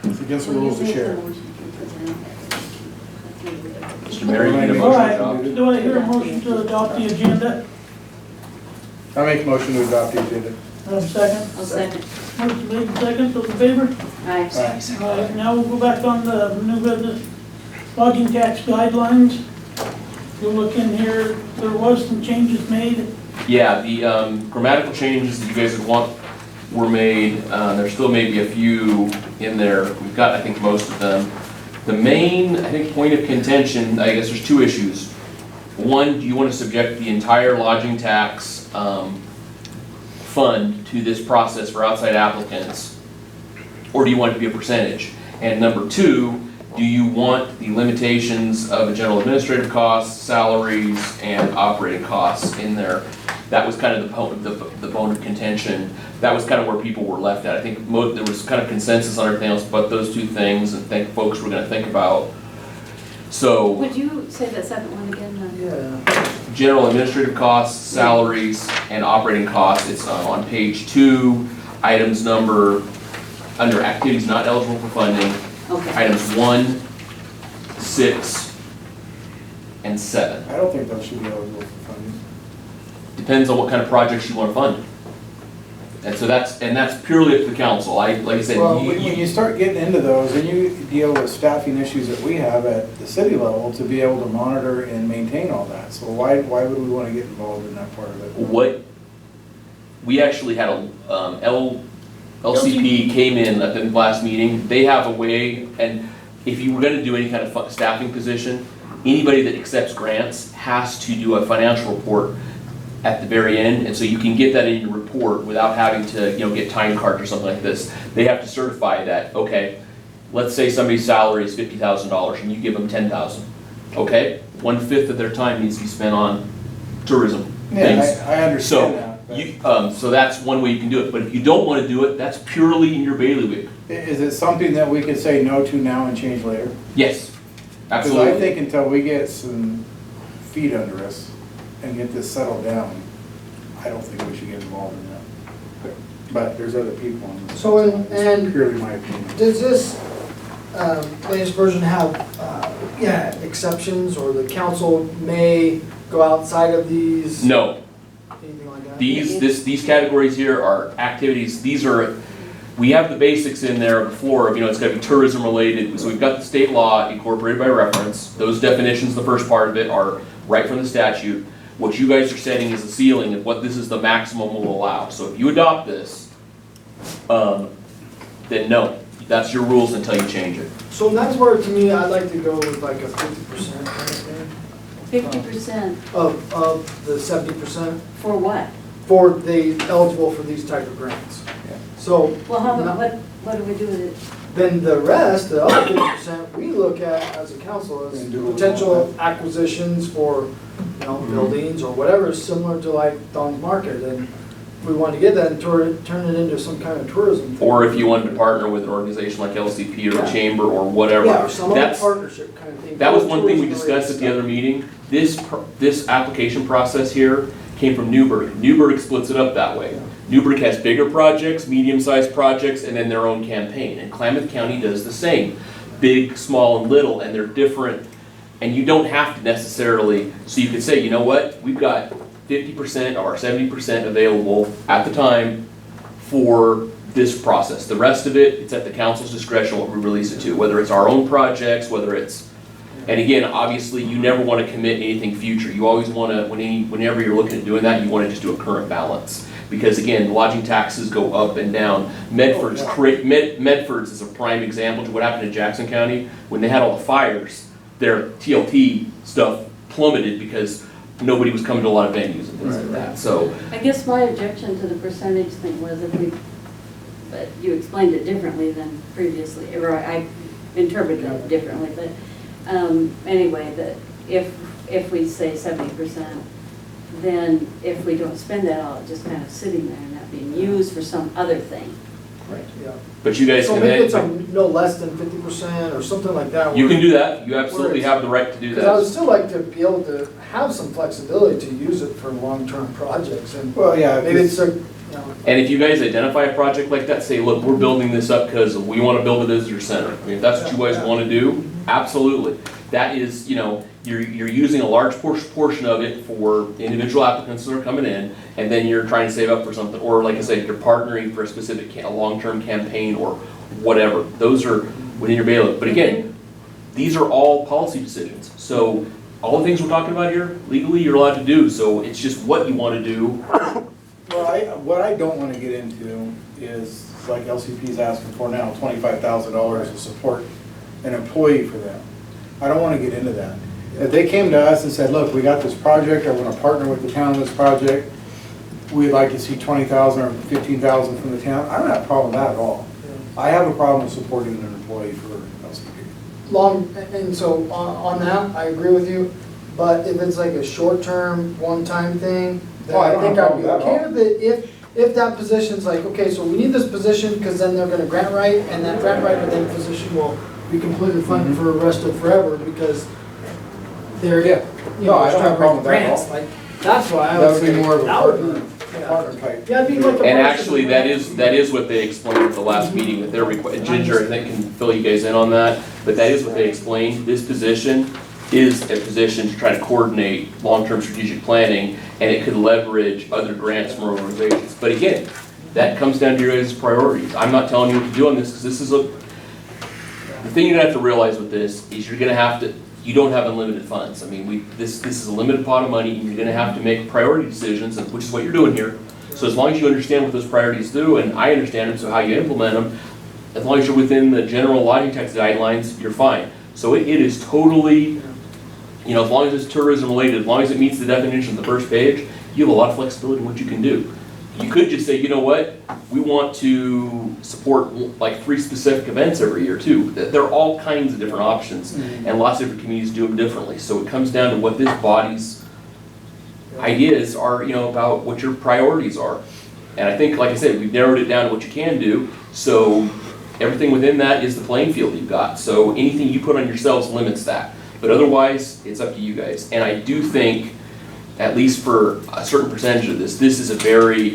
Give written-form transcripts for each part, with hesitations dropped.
It's against the rules to share. Mr. Mayor, you need a All motion to right, adopt? do I hear a motion to adopt the agenda? I make a motion to adopt the agenda. Have a second? I'll second. Motion made and second, those in favor? Aye. All right, now we'll go back on the new business lodging tax guidelines. If you look in here, there was some changes made. Yeah, the grammatical changes that you guys would want were made. There still may be a few in there. We've got, I think, most of them. The main, I think, point of contention, I guess there's two issues. One, do you want to subject the entire lodging tax fund to this process for outside applicants? Or do you want it to be a percentage? And number two, do you want the limitations of a general administrative costs, salaries, and operating costs in there? That was kind of the bone of contention. That was kind of where people were left at. I think there was kind of consensus on everything else but those two things, and think folks were going to think about. So, Would you say that second one again? Yeah. general administrative costs, salaries, and operating costs. It's on page 2, items number, under activities not eligible for funding, Okay. items 1, 6, and 7. I don't think those should be eligible for funding. Depends on what kind of projects you want to fund. And so that's purely up to the council. Like I said, Well, when you start getting into those, and you deal with staffing issues that we have at the city level to be able to monitor and maintain all that. So why would we want to get involved in that part of it? what, we actually had a, LCP came in at the last meeting. They have a way, and if you were going to do any kind of staffing position, anybody that accepts grants has to do a financial report at the very end, and so you can get that in your report without having to, get time cards or something like this. They have to certify that, okay, let's say somebody's salary is $50,000 and you give them $10,000. Okay, 1/5 of their time needs to be spent on tourism things. Yeah, I understand that. but So that's one way you can do it, but if you don't want to do it, that's purely in your bailiwick. Is it something that we could say no to now and change later? Yes, Because absolutely. I think until we get some feet under us and get this settled down, I don't think we should get involved in that. But there's other people on this. So, It's purely my opinion. Does this latest version have, exceptions, or the council may go outside of these? No, Anything like that? these categories here are activities, we have the basics in there before of, it's gotta be tourism related. So we've got the state law incorporated by reference. Those definitions, the first part of it, are right from the statute. What you guys are setting is a ceiling of what this is the maximum will allow. So if you adopt this, then no, that's your rules until you change it. So that's where, to me, I'd like to go with like a 50% kind of thing. 50% Of the 70% for what? for the eligible for these type of grants. Yeah. So. Well, how not- about, what do we do with it? Then the rest, the other 50%, we look at as a council as And do it potential all. acquisitions for, buildings or whatever, similar to like Don's Market. And we want to get that and turn it into some kind of tourism. thing. Or if you wanted to partner with an organization like LCP or Yeah. a chamber or whatever. Yeah, or some other That's- partnership kind of thing. That was for one thing we tourism discussed at the related other meeting. This application process here came from Newburgh. Newburgh splits it up that way. Newburgh has bigger projects, medium-sized projects, and then their own campaign. And Klamath County does the same. Big, small, and little, and they're different. And you don't have to necessarily, so you could say, you know what, we've got 50% or 70% available at the time for this process. The rest of it, it's at the council's discretion what we release it to, whether it's our own projects, whether it's, and again, obviously, you never want to commit anything future. You always want to, whenever you're looking at doing that, you want to just do a current balance. Because again, lodging taxes go up and down. Medford's is a prime example to what happened in Jackson County. When they had all the fires, their TLT stuff plummeted because nobody was coming to a lot of venues and things like that. So, I guess my objection to the percentage thing was but you explained it differently than previously, or I interpreted it differently, but anyway, that if we say 70%, then if we don't spend that all, it's just kind of sitting there and not being used for some other thing. Right. Yeah. But you guys So can maybe it's then, no less than 50% or something like that. you where- can do that, you absolutely Where it's- have the right to do Because I would that. still like to be able to have some flexibility to use it for long-term projects, and Well, yeah, maybe it's a, you know, And if you guys identify a project like that, say, look, we're building this up because we want to build a visitor center. I mean, if that's what you guys want to do, absolutely. That is, you're using a large portion of it for individual applicants that are coming in, and then you're trying to save up for something, or like I said, you're partnering for a specific, a long-term campaign or whatever. Those are within your bailiwick. But again, these are all policy decisions. So all the things we're talking about here, legally, you're allowed to do. So it's just what you want to do. Well, what I don't want to get into is, like LCP's asking for now, $25,000 to support an employee for them. I don't want to get into that. If they came to us and said, look, we got this project, I want to partner with the town on this project, we'd like to see 20,000 or 15,000 from the town, I don't have a problem with that at all. I have a problem with supporting an employee for LCP. and so on that, I agree with you, but if it's like a short-term, one-time thing, then Oh, I I don't think have a I'd be problem with that okay with it if that position's like, okay, so we need this position, because then they're gonna grant write, and that grant writer then position will be completely funded for the rest of forever, because they're, Yeah. you No, know, I don't have a problem with that at grants, all. like, that's why I That would would be say, more of a that would partner, be, yeah. partner type. Yeah, it'd be like a. And partnership actually, that is what they explained at the last meeting that they're Ginger, I think, can fill you guys in on that, but that is what they explained. This position is a position to try to coordinate long-term strategic planning, and it could leverage other grants from organizations. But again, that comes down to your guys' priorities. I'm not telling you what to do on this, because this is the thing you're gonna have to realize with this is you're gonna have to, you don't have unlimited funds. I mean, this is a limited pot of money, and you're gonna have to make priority decisions, which is what you're doing here. So as long as you understand what those priorities do, and I understand them, so how you implement them, as long as you're within the general lodging tax guidelines, you're fine. So it is totally, as long as it's tourism related, as long as it meets the definition of the first page, you have a lot of flexibility in what you can do. You could just say, you know what, we want to support like 3 specific events every year too. There are all kinds of different options, and lots of different communities do them differently. So it comes down to what this body's ideas are, about what your priorities are. And I think, like I said, we've narrowed it down to what you can do. So everything within that is the playing field you've got. So anything you put on yourselves limits that. But otherwise, it's up to you guys. And I do think, at least for a certain percentage of this is a very,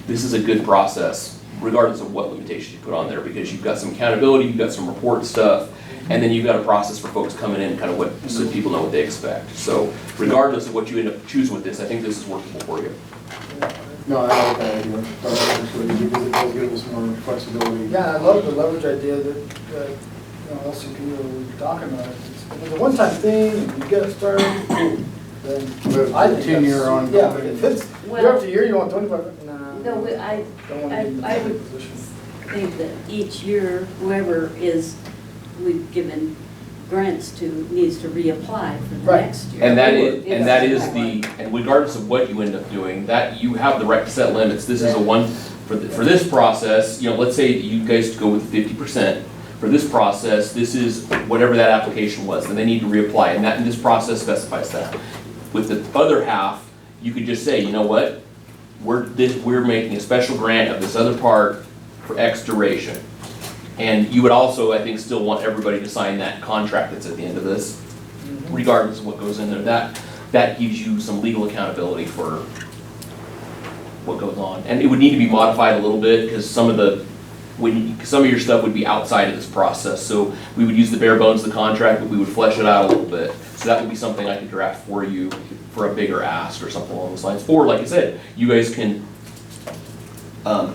this is a good process, regardless of what limitations you put on there, because you've got some accountability, you've got some report stuff, and then you've got a process for folks coming in, kind of so people know what they expect. So regardless of what you end up choosing with this, I think this is workable for you. No, I like that idea, because it does give us more flexibility. Yeah, I love the leverage idea that LCP were talking about. If it's a one-time thing, and you get it started, then But I think 10-year that's- ongoing. Yeah, if it's, Well- year after year, you want 25, nah. No, I Don't want to be in I that would position. think that each year, whoever we've given grants to needs to reapply for the Right. next year. And that If is that's and regardless of what you end up doing, that you have the right to set limits. This is a one, for this process, let's say that you guys go with 50%. For this process, this is whatever that application was, and they need to reapply, and this process specifies that. With the other half, you could just say, you know what, we're making a special grant of this other part for X duration. And you would also, I think, still want everybody to sign that contract that's at the end of this, regardless of what goes in there. That gives you some legal accountability for what goes on. And it would need to be modified a little bit, because some of your stuff would be outside of this process. So we would use the bare bones of the contract, but we would flesh it out a little bit. So that would be something I could draft for you for a bigger ask or something along those lines. Or, like I said, you guys can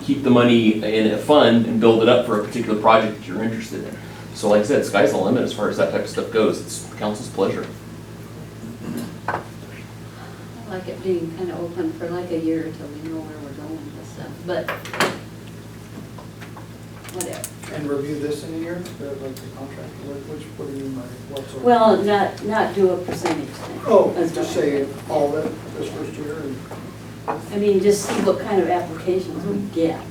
keep the money in a fund and build it up for a particular project that you're interested in. So like I said, sky's the limit as far as that type of stuff goes. It's the council's pleasure. I like it being kind of open for like a year until we know where we're going with stuff, but whatever. And review this in a year, like the contract, what do you mean by what sort of? Well, not do a percentage thing. Oh, That's just what I say mean. all of it this first year and, I mean, just see what kind of applications we get,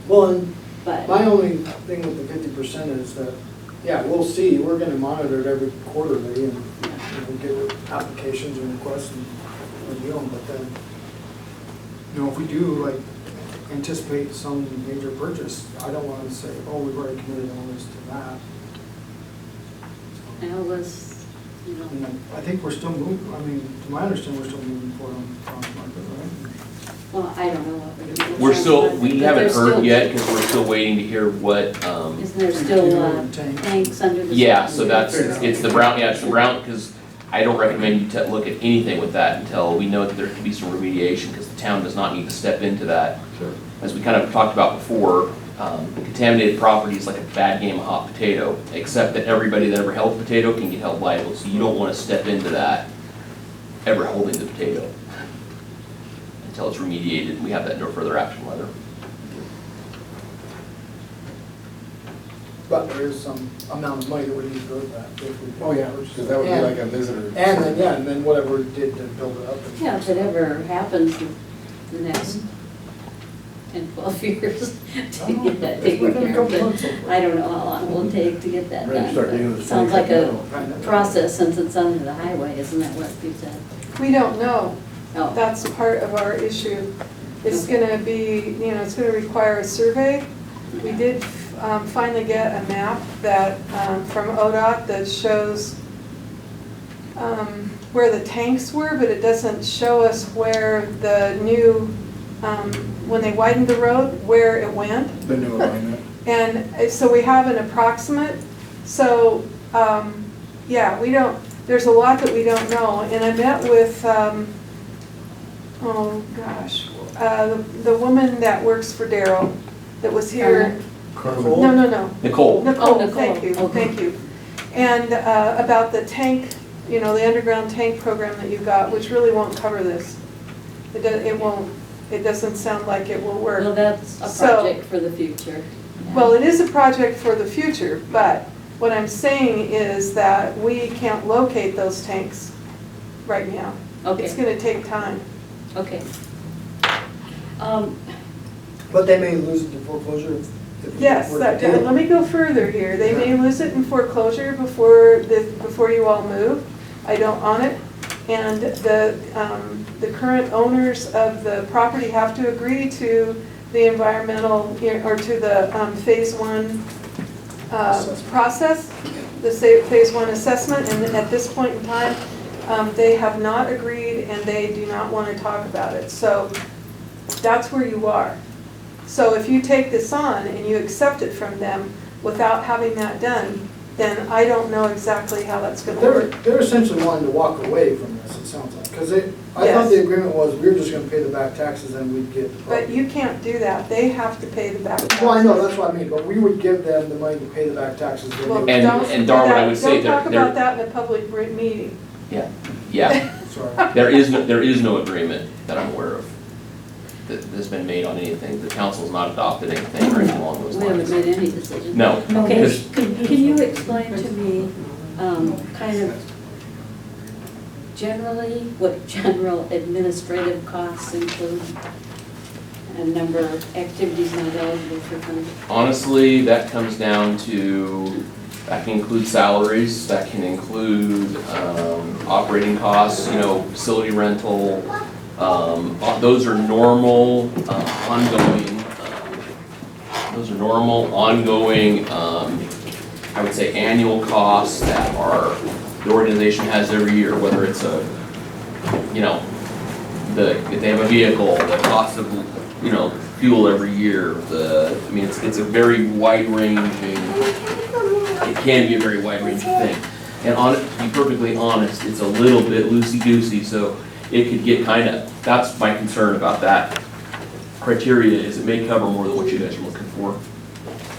well, and but. my only thing with the 50% is that, yeah, we'll see, we're gonna monitor it every quarterly and, get applications and requests and review them, but then, if we do like anticipate some major purchase, I don't wanna say, oh, we've already committed all this to that. And it was, you know, And I think we're still moving, I mean, to my understanding, we're still moving forward on farmers market, right? well, I don't know what we're doing. We're still, we But haven't there's heard still- yet, because we're still waiting to hear what, Isn't there still Tank. tanks under the? yeah, so that's, it's the brown, yeah, it's the brown, because I don't recommend you look at anything with that until we know that there can be some remediation, because the town does not need to step into that. Sure. As we kind of talked about before, contaminated property is like a bad game of hot potato, except that everybody that ever held a potato can get held liable, so you don't want to step into that, ever holding the potato, until it's remediated, and we have that no further action letter. But there is some amount of money that we need to go to that. If we Oh, yeah, purchase because it. that would be And- like a visitor. And then, yeah, and then whatever it did to build it up. and- Yeah, if it ever happens in the next 10, 12 years to get that It's taken within a care of. couple But months, hopefully. I don't know how long it will take to get that Ready to done. start but digging the Sounds snake like a up process since it's under the highway, isn't that what you said? We don't know. Oh, That's part of our issue. It's gonna be, you know, it's gonna require a survey. We did finally get a map that, from ODOT that shows where the tanks were, but it doesn't show us where the new, when they widened the road, where it went. The new alignment. And so we have an approximate, so, yeah, we don't, there's a lot that we don't know. And I met with, oh gosh, the woman that works for Daryl, that was here. Carnival. No, Nicole, Nicole, Nicole, thank you, okay. thank you. And about the tank, you know, the underground tank program that you got, which really won't cover this. It won't, it doesn't sound like it will work. well, that's a So- project for the future. Well, it is a project for the future, but what I'm saying is that we can't locate those tanks right now. It's Okay, gonna take time. okay. But they may lose it to foreclosure if. Yes, let me go further here. They may lose it in foreclosure before you all move. I don't own it. And the current owners of the property have to agree to the environmental, or to the phase one process, the phase one assessment. And at this point in time, they have not agreed and they do not want to talk about it. So that's where you are. So if you take this on and you accept it from them without having that done, then I don't know exactly how that's gonna work. They're essentially wanting to walk away from this, it sounds like, because I thought Yes. the agreement was we were just gonna pay the back taxes and we'd get the But property. you can't do that. They have to pay the back taxes. Well, I know, that's what I mean, but we would give them the money to pay the back taxes. then they Well, would- And- don't and do Darwin, I that. would say Don't talk they're- about that in a public meeting. yeah, Sorry. there is no agreement that I'm aware of that's been made on anything. The council's not adopted anything or anything along those We haven't lines. made any decision. No. Okay, because- can you explain to me, kind of generally, what general administrative costs include? And number of activities not eligible for funding? Honestly, that comes down to, that can include salaries, that can include operating costs, you know, facility rental. Those are normal, ongoing, I would say annual costs that the organization has every year, whether it's you know, if they have a vehicle, the cost of, you know, fuel every year, I mean, it's a very wide-ranging, it can be a very wide-ranging thing. And to be perfectly honest, it's a little bit loosey-goosey, so it could get that's my concern about that criteria, is it may cover more than what you guys are looking for.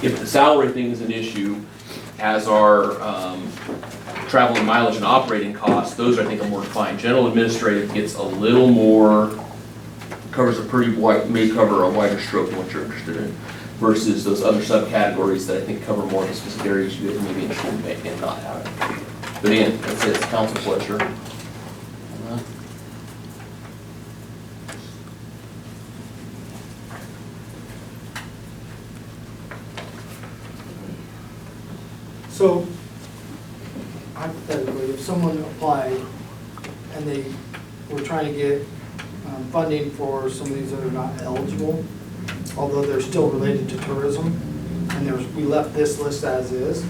If the salary thing is an issue, as are travel and mileage and operating costs, those I think are more defined. General administrative gets a little more, covers a pretty wide, may cover a wider stroke than what you're interested in, versus those other subcategories that I think cover more of the specific areas you guys may be interested in and not having. But again, that's it, it's council pleasure. So, hypothetically, if someone applied and they were trying to get funding for some of these that are not eligible, although they're still related to tourism. And we left this list as is.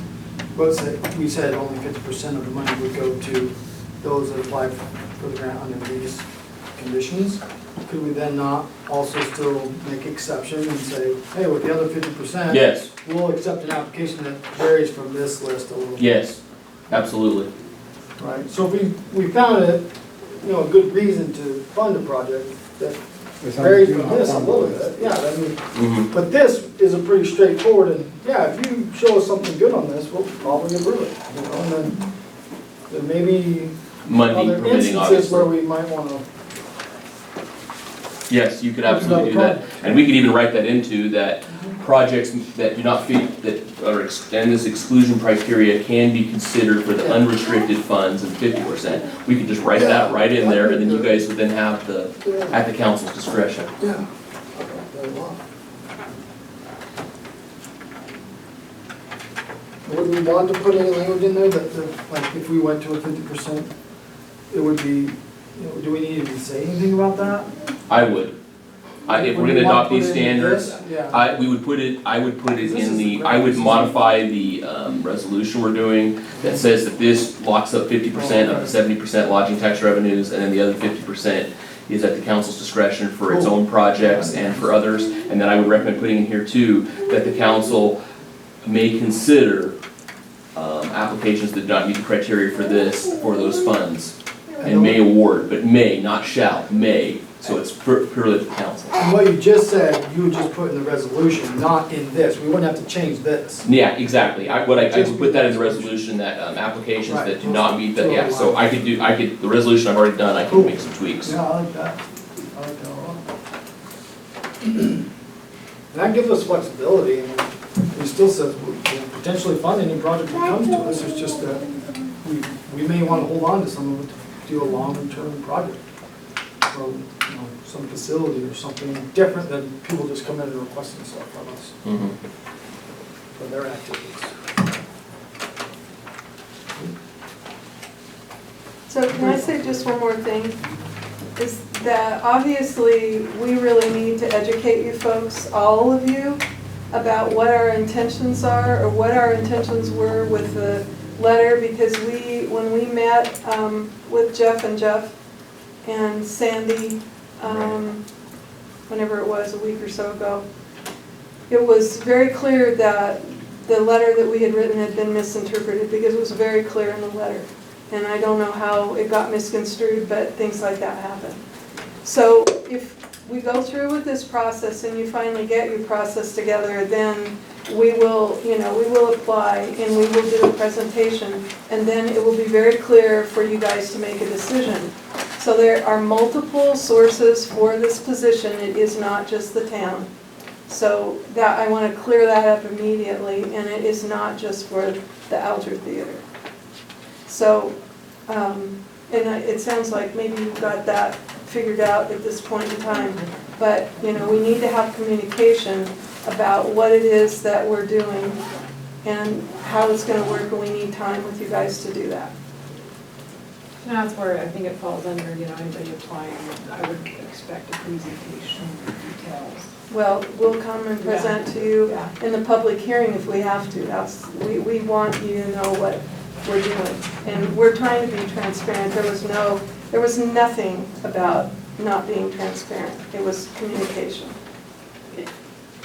But we said only 50% of the money would go to those that apply for the grant under these conditions. Could we then not also still make exception and say, hey, with the other 50%? Yes, We'll accept an application that varies from this list a little bit. yes, absolutely. Right, so if we found it, a good reason to fund a project that varies from this a little bit, yeah, I mean, Mhm. but this is a pretty straightforward, and yeah, if you show us something good on this, we'll probably approve it, and then maybe Monday other permitting, instances where obviously. we might wanna, Yes, you could absolutely do that. And we could even write that into that projects that do not fit, that are in this exclusion criteria can be considered for the unrestricted funds and 50%. We could just write that right in there, and then you guys would then have at the council's discretion. yeah. I like that a lot. Would we want to put any language in there that, like, if we went to a 50%, it would be, do we need to say anything about that? I would. If we're Would gonna we want adopt to put these it in standards, this? Yeah. I would put it This is in the I would grant. modify the resolution we're doing that says that this locks up 50% of the 70% lodging tax revenues, and then the other 50% is at the council's discretion for its own projects and for others. And then I would recommend putting in here too, that the council may consider applications that do not meet the criteria for those funds. And may award, but may, not shall, may, so it's purely the council. And what you just said, you would just put in the resolution, not in this, we wouldn't have to change this. Yeah, exactly, I would put that in the resolution, that applications that do not meet the, yeah, so the resolution I've already done, I can make some tweaks. Yeah, I like that, I like that a lot. And that gives us flexibility, and it still says we can potentially fund any project that comes to us, it's just that we may want to hold on to some of it to do a longer-term project. Or, some facility or something different than people just come in and requesting stuff from us Mhm. for their activities. So can I say just one more thing? Is that obviously, we really need to educate you folks, all of you, about what our intentions are, or what our intentions were with the letter, because when we met with Jeff and Sandy, whenever it was, a week or so ago, it was very clear that the letter that we had written had been misinterpreted, because it was very clear in the letter. And I don't know how it got misconstrued, but things like that happen. So if we go through with this process and you finally get your process together, then we will apply and we will do a presentation, and then it will be very clear for you guys to make a decision. So there are multiple sources for this position, it is not just the town. So that, I want to clear that up immediately, and it is not just for the Alger Theater. So, it sounds like maybe you've got that figured out at this point in time, but, we need to have communication about what it is that we're doing and how it's going to work, and we need time with you guys to do that. And that's where I think it falls under, anybody applying, I would expect a presentation with details. Well, we'll come and present to you Yeah. in the public hearing if we have to. We want you to know what we're doing. And we're trying to be transparent. There was nothing about not being transparent. It was communication.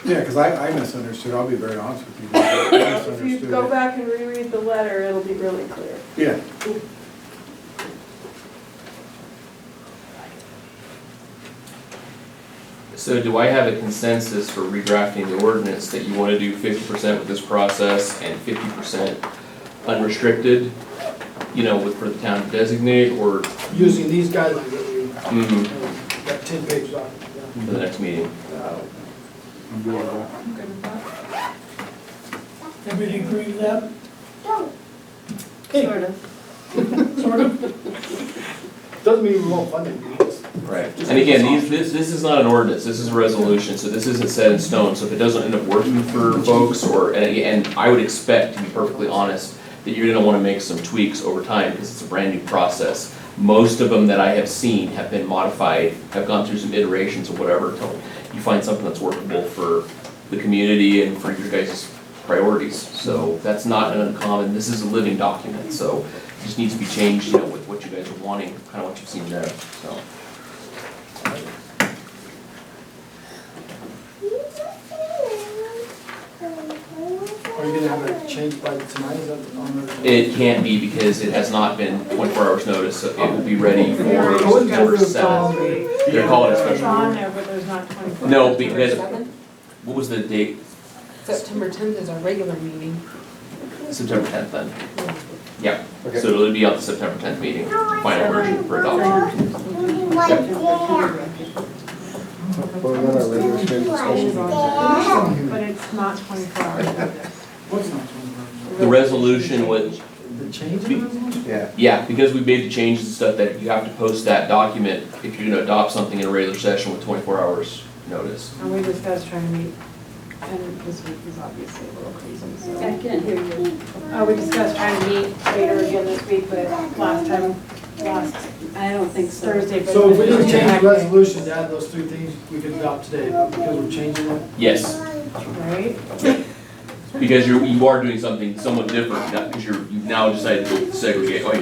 Yeah, because I misunderstood, I'll be very honest with you. I If you misunderstood go it. back and reread the letter, it'll be really clear. Yeah. So do I have a consensus for redrafting the ordinance that you want to do 50% with this process and 50% unrestricted, for the town to designate, or Using these guidelines that we, mhm, that 10-page document, for the next meeting? I'm good with that. I'm good with that. Everybody agree with that? Sort of. Sort of? Doesn't mean we won't fund it, we just. Right. And again, this is not an ordinance, this is a resolution, so this isn't set in stone, so if it doesn't end up working for folks, and I would expect, to be perfectly honest, that you're gonna wanna make some tweaks over time, because it's a brand new process. Most of them that I have seen have been modified, have gone through some iterations or whatever, until you find something that's workable for the community and for your guys' priorities. So that's not an uncommon, this is a living document, so it just needs to be changed, you know, with what you guys are wanting, kind of what you've seen there, so. Are you gonna have it changed by tonight, is that on the? It can't be because it has not been 24 hours notice, so it will be ready for I wasn't sure if it September was 7th. They're calling it It's special. on there, but there's not 24. No, because, what was the date? September 10th is our regular meeting. September 10th then? Yeah, Okay. so it'll be on the September 10th meeting, final version for adoption. What about our regular scheduled session? But it's not 24 hours. What's not 24? The resolution would, The change in the resolution? Yeah. yeah, because we made the changes and stuff that you have to post that document if you're gonna adopt something in a regular session with 24 hours notice. And we discussed trying to meet, and this week is obviously a little crazy, I so. can't hear you. We discussed trying to meet later again this week, but last I don't think so. Thursday. but So if we it was just change the hectic, resolution to add those three things, we could adopt today, but because we're changing it. Yes, Right? because you are doing something somewhat different, because you've now decided to segregate. Oh,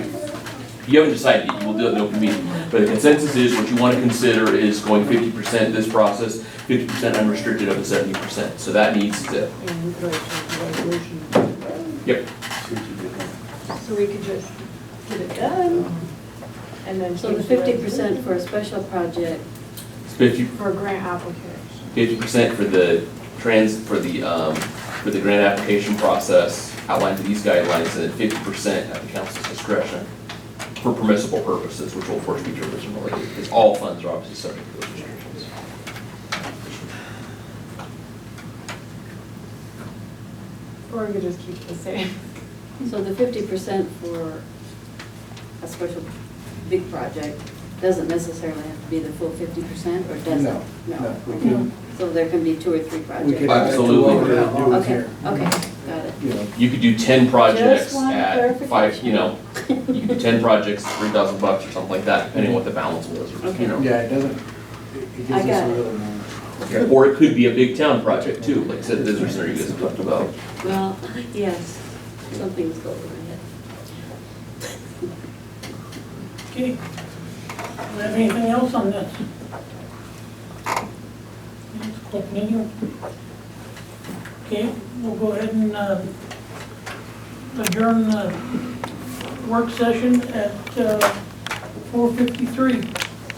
you haven't decided yet, you will do it in open meeting. But the consensus is, what you want to consider is going 50% this process, 50% unrestricted of the 70%. So that needs to, And we could change the resolution. yep, So we could just get it done, and then So the change 50% for a special project, it's 50, for a grant application. 50% for the for the grant application process outlined in these guidelines, and then 50% at the council's discretion for permissible purposes, which will of course be tourism related, because all funds are obviously subject to those restrictions. Or we could just keep it the same. so the 50% for a special big project doesn't necessarily have to be the full 50%, or does it? No, no, we can, So there can be 2 or 3 we projects? could add it to Absolutely. what we're doing Okay, here. okay, got it. You know, You could do 10 projects Just want at 5, clarification. you know, you could do 10 projects, $3,000 or something like that, depending on what the balance was, or, you know. yeah, it doesn't, it gives I us got a it. little more. Or it could be a big town project too, like I said, the visitor center you guys have talked about. Well, yes, something's going on my head. Okay. Do we have anything else on this? Quick meeting. Okay, we'll go ahead and adjourn the work session at 4:53.